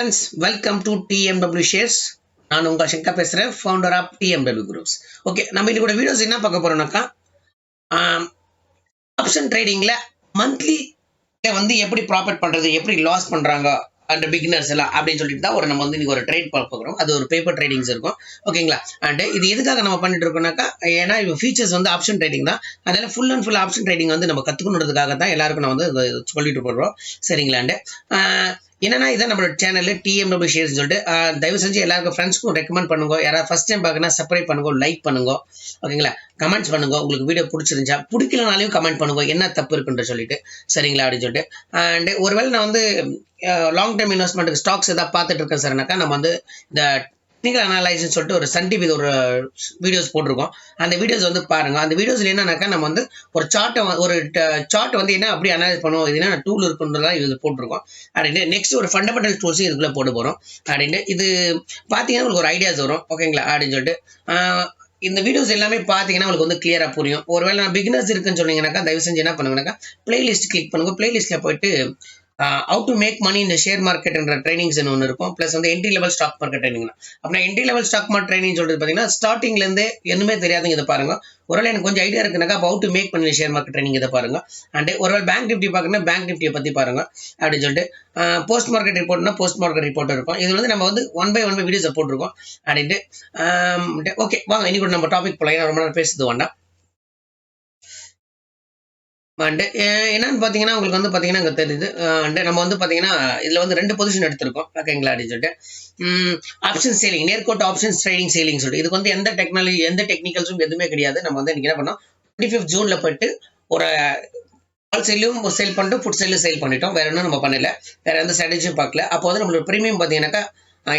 Friends, welcome to TMW Shares. நான் உங்க சங்கர் பேசுறேன், founder of TMW Groups. Okay, நம்ம இன்னைக்கு வீடியோஸ் என்ன பார்க்க போறோம்னாக்கா, ஆப்ஷன் ட்ரேடிங்ல மந்த்லி எப்படி ப்ராஃபிட் பண்றது, எப்படி லாஸ் பண்றாங்க அண்ட் பிகினர்ஸ் எல்லாம் அப்படின்னு சொல்லிட்டு தான் நம்ம இன்னைக்கு ஒரு ட்ரேட் பார்க்க போகிறோம். அது ஒரு பேப்பர் ட்ரேடிங்ஸ் இருக்கும், ஓகேங்களா. அண்ட் இது எதுக்காக நம்ம பண்ணிட்டு இருக்கோம்னாக்கா, ஏன்னா இப்போ ஃபீச்சர்ஸ் ஆப்ஷன் ட்ரேடிங் தான். அதனால full and full option trading நம்ம கற்றுக்கணுன்றதுக்காக தான் எல்லாருக்கும் நான் சொல்லிட்டு போடுறோம், சரிங்களாண்டு. என்னன்னா இதான் நம்மளோட சேனல் TMW ஷேர்ஸ் சொல்லிட்டு தயவு செஞ்சு எல்லாருக்கும் ஃப்ரெண்ட்ஸ்க்கும் ரெக்கமெண்ட் பண்ணுங்க. யாராவது ஃபர்ஸ்ட் டைம் பார்க்கணும் சப்ஸ்கிரைப் பண்ணுங்க, லைக் பண்ணுங்க, ஓகேங்களா. கமெண்ட்ஸ் பண்ணுங்க, உங்களுக்கு வீடியோ பிடிச்சிருந்துச்சா, பிடிக்கலனாலையும் கமெண்ட் பண்ணுங்க, என்ன தப்பு இருக்குன்ற சொல்லிட்டு, சரிங்களா அப்படின்னு சொல்லிட்டு. அண்ட் ஒருவேளை நான் லாங் டைம் இன்வெஸ்ட்மெண்ட்டுக்கு ஸ்டாக்ஸ் ஏதாவது பார்த்துட்டு இருக்கேன் சார்னாக்கா, நம்ம இந்த டெக்னிக்கல் அனலைசிஸ் சொல்லிட்டு ஒரு சன் டிவி ஒரு வீடியோஸ் போட்டிருக்கோம். அந்த வீடியோஸ் பாருங்க. அந்த வீடியோஸ்ல என்னன்னாக்கா, நம்ம ஒரு சார்ட் என்ன அப்படி அனலைஸ் பண்ணுவோம், இது என்ன டூல் இருக்குன்றதா இது போட்டிருக்கோம். அப்படின்ட்டு நெக்ஸ்ட் ஒரு ஃபண்டமெண்டல் டூல்ஸும் இதுக்குள்ள போட போறோம். அப்படின்ட்டு இது பார்த்தீங்கன்னா உங்களுக்கு ஒரு ஐடியாஸ் வரும், ஓகேங்களா அப்படின்னு சொல்லிட்டு. இந்த வீடியோஸ் எல்லாமே பார்த்தீங்கன்னா உங்களுக்கு கிளியரா புரியும். ஒருவேளை நான் பிகினர்ஸ் இருக்குன்னு சொன்னீங்கன்னாக்கா, தயவு செஞ்சு என்ன பண்ணுங்கனாக்கா, பிளேலிஸ்ட் கிளிக் பண்ணுங்க. பிளேலிஸ்ட்ல போயிட்டு how to make money in the share market என்ற ட்ரைனிங்ஸ் ஒன்று இருக்கும். Plus entry level stock market training. அப்படின்னா entry level stock market training சொல்றது பார்த்தீங்கன்னா, ஸ்டார்டிங்ல இருந்தே எதுவுமே தெரியாதுங்க, இதை பாருங்க. ஒருவேளை எனக்கு கொஞ்சம் ஐடியா இருக்குனாக்கா, how to make money in share market training இதை பாருங்க. அண்ட் ஒருவேளை பேங்க் நிஃப்டி பார்க்கணும்னா பேங்க் நிஃப்டியை பத்தி பாருங்க அப்படின்னு சொல்லிட்டு. போஸ்ட் மார்க்கெட் ரிப்போர்ட்னா போஸ்ட் மார்க்கெட் ரிப்போர்ட் இருக்கும். இது நம்ம ஒன் பை வீடியோஸ் போட்டிருக்கோம் அப்படின்ட்டு. ஓகே, வாங்க இன்னைக்கு நம்ம டாபிக் போலாம். ரொம்ப நேரம் பேசுறது வேண்டாம். அண்ட் என்னன்னு பார்த்தீங்கன்னா, உங்களுக்கு பார்த்தீங்கன்னா அங்கே தெரியுது. அண்ட் நம்ம பார்த்தீங்கன்னா இதில் 2 பொசிஷன் எடுத்திருக்கோம், ஓகேங்களா அப்படின்னு சொல்லிட்டு. ஆப்ஷன் சேலிங், நேர்கோட் ஆப்ஷன்ஸ் ட்ரேடிங் சேலிங் சொல்லிட்டு. இதுக்கு எந்த டெக்னாலஜி எந்த டெக்னிக்கல்ஸும் எதுவுமே கிடையாது. நம்ம இன்னைக்கு என்ன பண்ணோம், 25th ஜூன்ல போயிட்டு ஒரு ஆல் சேலையும் சேல் பண்ணிட்டு ஃபுட் சேலும் சேல் பண்ணிட்டோம். வேற ஒன்றும் நம்ம பண்ணல, வேற எந்த ஸ்ட்ராட்டஜியும் பார்க்கல. அப்போ நம்மளோட ப்ரீமியம் பார்த்தீங்கன்னாக்கா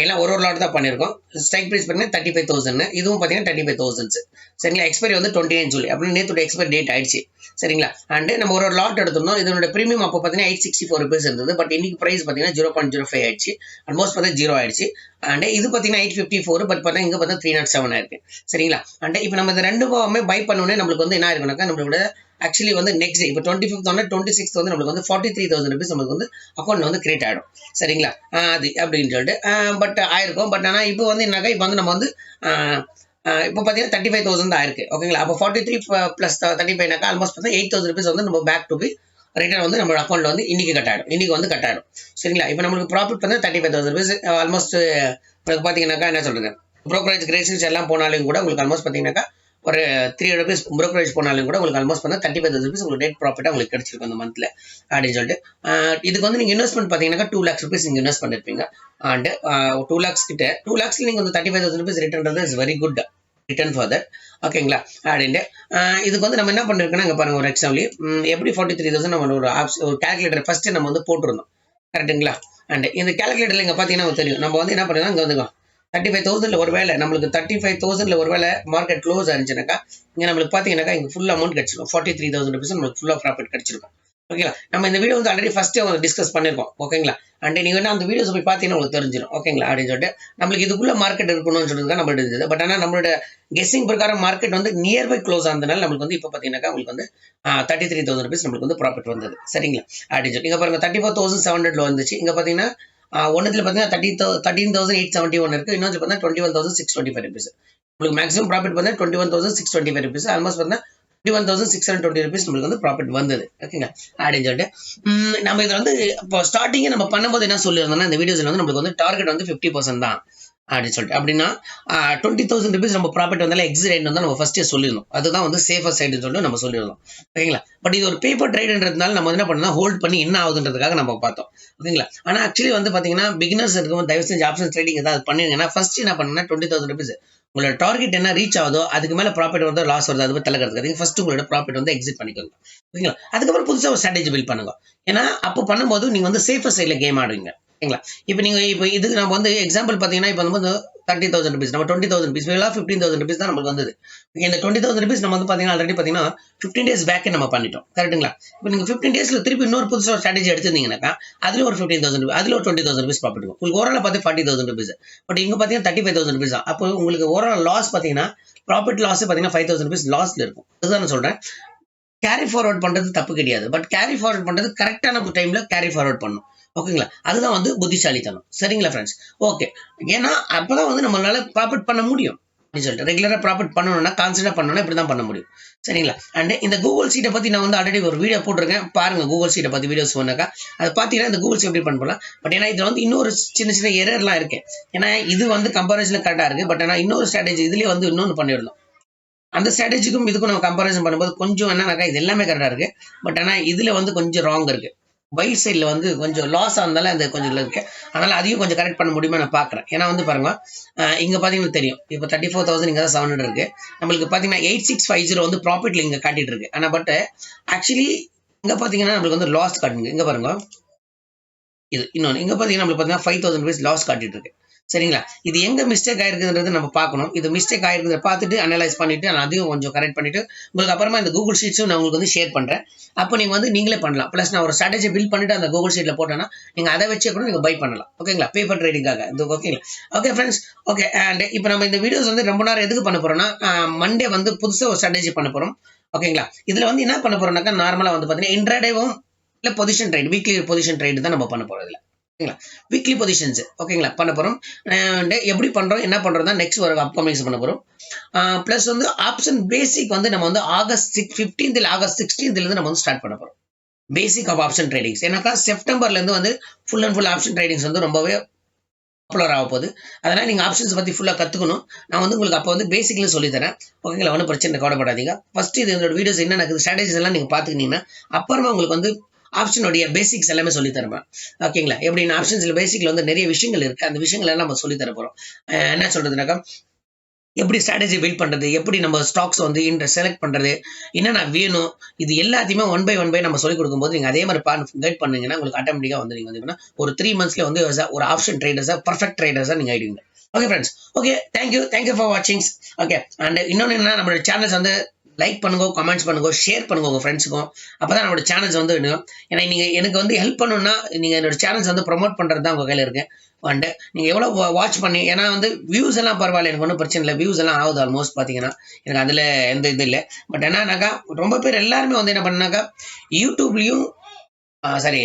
எல்லாம் ஒரு லாட் தான் பண்ணியிருக்கோம். ஸ்ட்ரைக் ப்ரைஸ் பார்த்தீங்கன்னா 35,000. இதுவும் பார்த்தீங்கன்னா 35,000, சரிங்களா. எக்ஸ்பைரி 29 ஜூலை அப்படின்னு நேற்று எக்ஸ்பைரி டேட் ஆயிடுச்சு, சரிங்களா. அண்ட் நம்ம ஒரு லாட் எடுத்திருந்தோம். இதோட ப்ரீமியம் அப்போ பார்த்தீங்கன்னா 864 rupees இருந்தது. பட் இன்னைக்கு ப்ரைஸ் பார்த்தீங்கன்னா 0.05 ஆயிடுச்சு, ஆல்மோஸ்ட் பார்த்தா 0 ஆயிடுச்சு. அண்ட் இது பார்த்தீங்கன்னா 854, பட் பார்த்தா இங்கே பார்த்தா 307 ஆயிருக்கு, சரிங்களா. அண்ட் இப்போ நம்ம இந்த ரெண்டுமே பை பண்ணோன்னே நம்மளுக்கு என்ன இருக்குனாக்கா, நம்மளோட ஆக்சுவலி நெக்ஸ்ட் டே இப்போ 25th 26th நம்மளுக்கு 43,000 rupees நம்மளுக்கு அக்கௌண்ட்ல கிரியேட் ஆகிடும், சரிங்களா. அது அப்படின்னு சொல்லிட்டு பட் ஆயிருக்கும். பட் ஆனால் இப்போ என்னக்கா, இப்போ நம்ம இப்போ பார்த்தீங்கன்னா 35,000 தான் ஆயிருக்கு, ஓகேங்களா. அப்போ 43 + 35 ஆல்மோஸ்ட் பார்த்தா 8,000 rupees நம்ம பேக் டு பி ரிட்டர்ன் நம்ம அக்கௌண்ட்ல இன்னைக்கு கட் ஆகிடும், இன்னைக்கு கட் ஆகிடும், சரிங்களா. இப்போ நம்மளுக்கு ப்ராஃபிட் வந்து 35,000 rupees ஆல்மோஸ்ட். உங்களுக்கு பார்த்தீங்கன்னாக்கா என்ன சொல்றது, ப்ரோக்கரேஜ் கிரேசிங்ஸ் எல்லாம் போனாலும் கூட உங்களுக்கு ஆல்மோஸ்ட் பார்த்தீங்கன்னாக்கா ஒரு 300 rupees ப்ரோக்கரேஜ் போனாலும் கூட உங்களுக்கு ஆல்மோஸ்ட் பார்த்தா 35,000 rupees உங்களுக்கு நெட் ப்ராஃபிட்டா உங்களுக்கு கிடைச்சிருக்கும் அந்த மந்த்ல அப்படின்னு சொல்லிட்டு. இதுக்கு நீங்க இன்வெஸ்ட்மெண்ட் பார்த்தீங்கன்னா 2 lakhs rupees நீங்க இன்வெஸ்ட் பண்ணிருப்பீங்க. அண்ட் 2 lakhs கிட்ட 2 lakhsல நீங்க 35,000 rupees ரிட்டர்ன்றது is very good return for that, ஓகேங்களா அப்படின்ட்டு. இதுக்கு நம்ம என்ன பண்ணிருக்கோம்னா, இங்க பாருங்க ஒரு எக்ஸாம்பிள் எப்படி 43,000 நம்ம ஒரு கால்குலேட்டர் ஃபர்ஸ்ட் நம்ம போட்டிருந்தோம், கரெக்டுங்களா. அண்ட் இந்த கால்குலேட்டர்ல இங்க பாத்தீங்கன்னா தெரியும் நம்ம என்ன பண்ணுறோம், இங்க 35,000 ஒரு வேலை நம்மளுக்கு 35,000 ஒரு வேலை மார்க்கெட் க்ளோஸ் ஆயிருச்சுனாக்கா, இங்க நம்மளுக்கு பாத்தீங்கன்னாக்கா இங்க ஃபுல் அமௌண்ட் கிடைச்சிடும். 43,000 rupees நம்மளுக்கு ஃபுல்லா ப்ராஃபிட் கிடைச்சிருக்கும், ஓகேங்களா. நம்ம இந்த வீடியோ ஆல்ரெடி ஃபர்ஸ்ட் டிஸ்கஸ் பண்ணிருக்கோம், ஓகேங்களா. அண்ட் நீங்க அந்த வீடியோஸ் போய் பார்த்தீங்கன்னா உங்களுக்கு தெரிஞ்சிடும், ஓகேங்களா அப்படின்னு சொல்லிட்டு. நம்மளுக்கு இதுக்குள்ள மார்க்கெட் இருக்கணும்னு சொல்லிட்டு தான் நம்மளுக்கு இருந்தது. பட் ஆனால் நம்மளோட கெஸ்ஸிங் பிரகாரம் மார்க்கெட் நியர்பை க்ளோஸ் ஆனதுனால நம்மளுக்கு இப்போ பார்த்தீங்கன்னாக்கா உங்களுக்கு 33,000 rupees நம்மளுக்கு ப்ராஃபிட் வந்தது, சரிங்களா அப்படின்னு சொல்லி. இங்க பாருங்க 34,700 வந்துச்சு. இங்க பாத்தீங்கன்னா ஒன்னுல பார்த்தீங்கன்னா 13,871 இருக்கு. இன்னொன்று பார்த்தீங்கன்னா 21,625 rupees. உங்களுக்கு மேக்ஸிமம் ப்ராஃபிட் பார்த்தா 21,625 rupees. ஆல்மோஸ்ட் பார்த்தீங்கன்னா 21,620 rupees நம்மளுக்கு ப்ராஃபிட் வந்தது, ஓகேங்களா அப்படின்னு சொல்லிட்டு. நம்ம இதில் இப்போ ஸ்டார்டிங்கே நம்ம பண்ணும்போது என்ன சொல்லியிருந்தோம்னா, இந்த வீடியோஸ்ல நம்மளுக்கு டார்கெட் 50% தான் அப்படின்னு சொல்லிட்டு. அப்படின்னா 20,000 rupees நம்ம ப்ராஃபிட் வந்தாலும் எக்ஸிட் ரேட் நம்ம ஃபர்ஸ்டே சொல்லியிருந்தோம். அதுதான் சேஃபர் சைடுன்னு சொல்லிட்டு நம்ம சொல்லியிருந்தோம், ஓகேங்களா. பட் இது ஒரு பேப்பர் ட்ரேட்ன்றதுனால நம்ம என்ன பண்ணோம்னா, ஹோல்ட் பண்ணி என்ன ஆகுதுன்றதுக்காக நம்ம பார்த்தோம், ஓகேங்களா. ஆனால் ஆக்சுவலி பார்த்தீங்கன்னா பிகினர்ஸ் இருக்கும்போது தயவு செஞ்சு ஆப்ஷன் ட்ரேடிங் ஏதாவது பண்ணுங்கன்னா ஃபர்ஸ்ட் என்ன பண்ணுன்னா 20,000 rupees உங்களோட டார்கெட் என்ன ரீச் ஆகுதோ அதுக்கு மேல ப்ராஃபிட் வருதோ லாஸ் வருதோ அது தலைக்கிறதுக்கு ஃபர்ஸ்ட் உங்களோட ப்ராஃபிட் எக்ஸிட் பண்ணிக்கோங்க, ஓகேங்களா. அதுக்கப்புறம் புதுசாக ஒரு ஸ்ட்ராட்டஜி பில்ட் பண்ணுங்க. ஏன்னா அப்போ பண்ணும்போது நீங்க சேஃபர் சைட்ல கேம் ஆடுவீங்க, ஓகேங்களா. இப்போ நீங்க இதுக்கு நம்ம எக்ஸாம்பிள் பார்த்தீங்கன்னா இப்போ 30,000 rupees நம்ம 20,000 rupees 15,000 rupees தான் நமக்கு வந்தது. இந்த 20,000 rupees நம்ம பார்த்தீங்கன்னா ஆல்ரெடி பார்த்தீங்கன்னா 15 days பேக் நம்ம பண்ணிட்டோம், கரெக்டுங்களா. இப்போ நீங்க 15 daysல திருப்பி இன்னொரு புதுசாக ஸ்ட்ராட்டஜி எடுத்திருந்தீங்கன்னாக்கா அதுல ஒரு 15,000 rupees அதுல ஒரு 20,000 rupees ப்ராஃபிட் இருக்கும். உங்களுக்கு ஓவரால் பார்த்து 40,000 rupees. பட் இங்க பார்த்தீங்கன்னா 35,000 rupees தான். அப்போ உங்களுக்கு ஓவரால் லாஸ் பார்த்தீங்கன்னா ப்ராஃபிட் லாஸ் பார்த்தீங்கன்னா 5,000 rupees லாஸ்ல இருக்கும். அதுதான் நான் சொல்றேன். கேரி ஃபார்வர்ட் பண்றது தப்பு கிடையாது. பட் கேரி ஃபார்வர்ட் பண்றது கரெக்டான டைம்ல கேரி ஃபார்வர்ட் பண்ணும். ஓகேங்களா? அதுதான் வந்து புத்திசாலித்தனம். சரிங்களா ஃப்ரெண்ட்ஸ்? ஓகே. ஏன்னா அப்பதான் வந்து நம்மளால ப்ராஃபிட் பண்ண முடியும். அப்படின்னு சொல்லிட்டு ரெகுலரா ப்ராஃபிட் பண்ணணும்னா, கான்ஸ்டன்டா பண்ணணும்னா இப்படி தான் பண்ண முடியும். சரிங்களா? அண்ட் இந்த கூகுள் ஷீட்ட பத்தி நான் வந்து ஆல்ரெடி ஒரு வீடியோ போட்டிருக்கேன். பாருங்க கூகுள் ஷீட்ட பத்தி வீடியோஸ் பண்ணாக்கா. அது பார்த்தீங்கன்னா இந்த கூகுள் ஷீட் எப்படி பண்ணலாம். பட் ஏன்னா இதுல வந்து இன்னொரு சின்ன சின்ன எரர்லாம் இருக்கு. ஏன்னா இது வந்து கம்பேரிசன்ல கரெக்டா இருக்கு. பட் ஆனா இன்னொரு ஸ்ட்ராட்டஜி இதுலயே வந்து இன்னொன்னு பண்ணிடணும். அந்த ஸ்ட்ராட்டஜிக்கும் இதுக்கும் நம்ம கம்பேரிசன் பண்ணும்போது கொஞ்சம் என்னன்னாக்கா இது எல்லாமே கரெக்டா இருக்கு. பட் ஆனா இதுல வந்து கொஞ்சம் ராங் இருக்கு. பை சைடில் வந்து கொஞ்சம் லாஸ் ஆனால அந்த கொஞ்சம் இருக்கு. அதனால அதையும் கொஞ்சம் கரெக்ட் பண்ண முடியுமா நான் பார்க்குறேன். ஏன்னா வந்து பாருங்க இங்கே பார்த்தீங்கன்னா தெரியும். இப்போ 34,000 இங்கே தான் 700 இருக்கு. நம்மளுக்கு பார்த்தீங்கன்னா 8650 வந்து ப்ராஃபிட்ல இங்கே காட்டிட்டு இருக்கு. ஆனால் பட் ஆக்சுவலி இங்கே பார்த்தீங்கன்னா நம்மளுக்கு வந்து லாஸ் காட்டுங்க. இங்கே பாருங்க இது இன்னொன்று இங்கே பார்த்தீங்கன்னா நம்மளுக்கு பார்த்தீங்கன்னா 5,000 rupees லாஸ் காட்டிட்டு இருக்கு. சரிங்களா? இது எங்க மிஸ்டேக் ஆயிருக்குன்றது நம்ம பார்க்கணும். இது மிஸ்டேக் ஆயிருக்கிறத பார்த்துட்டு அனலைஸ் பண்ணிட்டு நான் அதையும் கொஞ்சம் கரெக்ட் பண்ணிட்டு உங்களுக்கு அப்புறமா இந்த கூகுள் ஷீட்ஸும் நான் உங்களுக்கு வந்து ஷேர் பண்றேன். அப்போ நீங்க வந்து நீங்களே பண்ணலாம். பிளஸ் நான் ஒரு ஸ்ட்ராட்டஜி பில்ட் பண்ணிட்டு அந்த கூகுள் ஷீட்ல போட்டேன்னா நீங்க அதை வச்சே கூட நீங்க பை பண்ணலாம். ஓகேங்களா? பேப்பர் ட்ரேடிங்காக இது ஓகேங்களா? Okay friends. ஓகே அண்ட் இப்போ நம்ம இந்த வீடியோஸ் வந்து ரொம்ப நேரம் எதுக்கு பண்ண போறோம்னா மண்டே வந்து புதுசாக ஒரு ஸ்ட்ராட்டஜி பண்ண போறோம். ஓகேங்களா? இதுல வந்து என்ன பண்ண போறோம்னாக்கா நார்மலா வந்து பாத்தீங்கன்னா இன்ட்ராடேவும் இல்ல position trade weekly position trade தான் நம்ம பண்ண போறோம் இதுல. ஓகேங்களா? வீக்லி பொசிஷன்ஸ் ஓகேங்களா பண்ண போறோம். எப்படி பண்றோம் என்ன பண்றோம் தான் நெக்ஸ்ட் ஒரு அப்கமிங்ஸ் பண்ண போறோம். பிளஸ் வந்து ஆப்ஷன் பேசிக் வந்து நம்ம வந்து ஆகஸ்ட் 15th இல்ல ஆகஸ்ட் 16th இருந்து நம்ம வந்து ஸ்டார்ட் பண்ண போறோம். Basic of option tradings. ஏன்னாக்கா செப்டம்பர்ல இருந்து வந்து full and full option tradings வந்து ரொம்பவே பாப்புலர் ஆக போகுது. அதனால நீங்க ஆப்ஷன்ஸ் பத்தி ஃபுல்லா கத்துக்கணும். நான் வந்து உங்களுக்கு அப்போ வந்து பேசிக்ல சொல்லி தரேன். ஓகேங்களா? ஒன்றும் பிரச்சனை கவலைப்படாதீங்க. ஃபர்ஸ்ட் இது என்னோட வீடியோஸ் என்ன நடக்குது ஸ்ட்ராட்டஜிஸ் எல்லாம் நீங்க பாத்துக்கிட்டீங்கன்னா அப்புறமா உங்களுக்கு வந்து ஆப்ஷனுடைய பேசிக்ஸ் எல்லாமே சொல்லி தருவேன். ஓகேங்களா? எப்படின்னா ஆப்ஷன்ஸ்ல பேசிக்ல வந்து நிறைய விஷயங்கள் இருக்கு. அந்த விஷயங்கள் எல்லாம் நம்ம சொல்லி தர போறோம். என்ன சொல்றதுனாக்கா எப்படி ஸ்ட்ராட்டஜி பில்ட் பண்றது, எப்படி நம்ம ஸ்டாக்ஸ் வந்து செலக்ட் பண்றது, என்னென்ன வேணும், இது எல்லாத்தையுமே ஒன் பை நம்ம சொல்லிக் கொடுக்கும்போது நீங்க அதே மாதிரி கைட் பண்ணீங்கன்னா உங்களுக்கு ஆட்டோமேட்டிக்கா வந்து நீங்க வந்து ஒரு 3 monthsல வந்து ஒரு ஆப்ஷன் ட்ரேடர்ஸா பர்ஃபெக்ட் ட்ரேடர்ஸா நீங்க ஆயிடுவீங்க. Okay friends. Okay thank you for வாட்சிங். ஓகே அண்ட் இன்னொன்னு என்ன நம்மளோட சேனல்ஸ் வந்து லைக் பண்ணுங்க, கமெண்ட்ஸ் பண்ணுங்க, ஷேர் பண்ணுங்க உங்க ஃப்ரெண்ட்ஸுக்கும். அப்பதான் நம்மளோட சேனல்ஸ் வந்து ஏன்னா நீங்க எனக்கு வந்து ஹெல்ப் பண்ணணும்னா நீங்க என்னோட சேனல்ஸ் வந்து ப்ரொமோட் பண்றது தான் உங்க கையில இருக்கு. அண்ட் நீங்க எவ்வளவு வாட்ச் பண்ணி ஏன்னா வந்து வியூஸ் எல்லாம் பரவாயில்ல எனக்கு ஒன்றும் பிரச்சனை இல்லை. வியூஸ் எல்லாம் ஆகுது ஆல்மோஸ்ட் பாத்தீங்கன்னா எனக்கு அதுல எந்த இது இல்லை. பட் என்னன்னாக்கா ரொம்ப பேர் எல்லாருமே வந்து என்ன பண்ணாக்கா யூடியூப்லயும் சாரி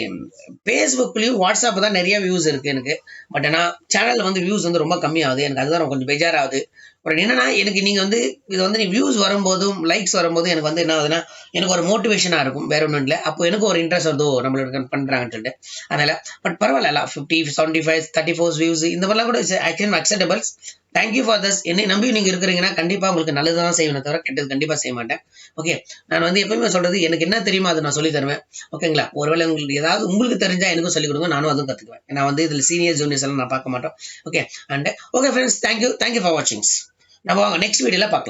ஃபேஸ்புக்லயும் வாட்ஸ்அப் தான் நிறைய வியூஸ் இருக்கு எனக்கு. பட் ஆனா சேனல்ல வந்து வியூஸ் வந்து ரொம்ப கம்மியாகுது. எனக்கு அதுதான் கொஞ்சம் பெஜாராகுது. அப்புறம் என்னன்னா எனக்கு நீங்க வந்து இது வந்து வியூஸ் வரும்போதும் லைக்ஸ் வரும்போதும் எனக்கு வந்து என்ன ஆகுதுன்னா எனக்கு ஒரு மோட்டிவேஷனா இருக்கும். வேற ஒன்றும் இல்லை. அப்போ எனக்கு ஒரு இன்ட்ரெஸ்ட் வருதோ நம்மளோட பண்றாங்கன்னு சொல்லிட்டு. அதனால பட் பரவாயில்ல 50, 75, 34 வியூஸ் இந்த மாதிரிலாம் கூட அக்செப்டபிள்ஸ். Thank you for this. என்னை நம்பி நீங்க இருக்கிறீங்கன்னா கண்டிப்பா உங்களுக்கு நல்லதுதான் செய்வேன் தவிர கெட்டது கண்டிப்பா செய்ய மாட்டேன். ஓகே நான் வந்து எப்பயுமே சொல்றது எனக்கு என்ன தெரியுமோ அதை நான் சொல்லி தருவேன். ஓகேங்களா? ஒருவேளை உங்களுக்கு ஏதாவது உங்களுக்கு தெரிஞ்சா எனக்கும் சொல்லிக் கொடுங்க. நானும் அதுவும் கத்துக்குவேன். நான் வந்து இதுல சீனியர் ஜூனியர்ஸ் எல்லாம் நான் பார்க்க மாட்டோம். Okay and okay friends thank you for வாட்சிங். நம்ம வாங்க நெக்ஸ்ட் வீடியோல பார்க்கலாம்.